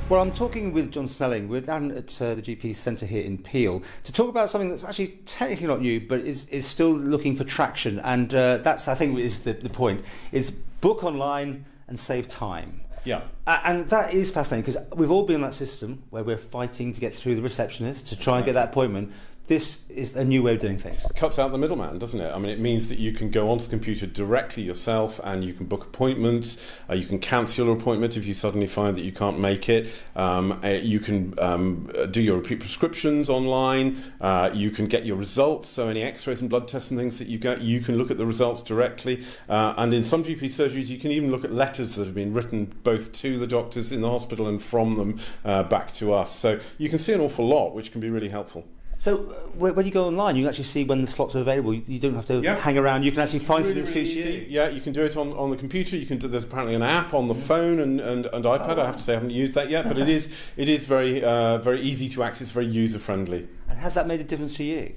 Well, I'm talking with John Snelling. We're down at the GP Centre here in Peel to talk about something that's actually technically not new, but is still looking for traction. And that's, I think, is the point, is book online and save time. Yeah. And that is fascinating because we've all been in that system where we're fighting to get through the receptionist to try and get that appointment. This is a new way of doing things. It cuts out the middleman, doesn't it? I mean, it means that you can go onto the computer directly yourself and you can book appointments. You can cancel your appointment if you suddenly find that you can't make it. You can do your repeat prescriptions online. You can get your results, so any x-rays and blood tests and things that you get, you can look at the results directly. And in some GP surgeries, you can even look at letters that have been written both to the doctors in the hospital and from them back to us. So you can see an awful lot, which can be really helpful. So when you go online, you can actually see when the slots are available. You don't have to hang around. You can actually find something that suits you. Yeah, you can do it on the computer. You can do, there's apparently an app on the phone and iPad. I have to say I haven't used that yet, but it is very very easy to access, very user friendly. And has that made a difference to you?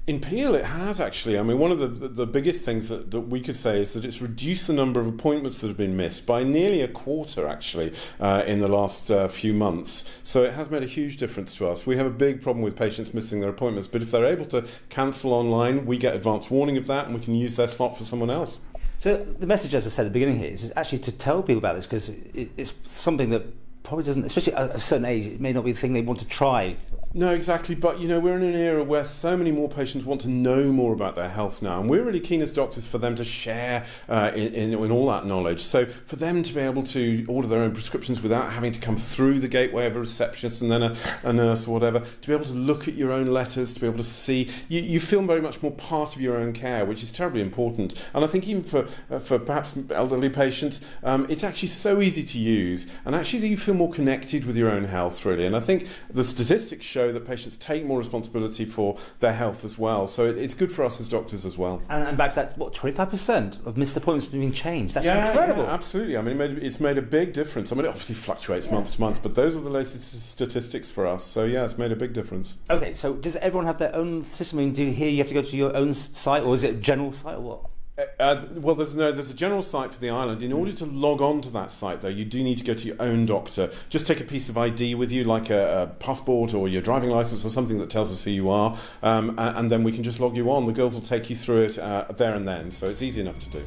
In Peel, it has actually. I mean, one of the biggest things that we could say is that it's reduced the number of appointments that have been missed by nearly a quarter, actually, in the last few months. So it has made a huge difference to us. We have a big problem with patients missing their appointments, but if they're able to cancel online, we get advance warning of that, and we can use their slot for someone else. So the message, as I said at the beginning here, is actually to tell people about this, because it's something that probably doesn't, especially at a certain age, it may not be the thing they want to try. No, exactly. But, you know, we're in an era where so many more patients want to know more about their health now. And we're really keen as doctors for them to share in all that knowledge. So for them to be able to order their own prescriptions without having to come through the gateway of a receptionist and then a nurse or whatever, to be able to look at your own letters, to be able to see, you feel very much more part of your own care, which is terribly important. And I think even for perhaps elderly patients, it's actually so easy to use. And actually you feel more connected with your own health, really. And I think the statistics show that patients take more responsibility for their health as well. So it's good for us as doctors as well. And back to that, what, 25% of missed appointments have been changed? That's incredible. Yeah, absolutely. I mean, it's made a big difference. I mean, it obviously fluctuates month to month, but those are the latest statistics for us. So yeah, it's made a big difference. Okay, so does everyone have their own system? I mean, do you have to go to your own site, or is it a general site, or what? Well, there's a general site for the island. In order to log on to that site, though, you do need to go to your own doctor. Just take a piece of ID with you, like a passport or your driving license or something that tells us who you are, and then we can just log you on. The girls will take you through it there and then, so it's easy enough to do.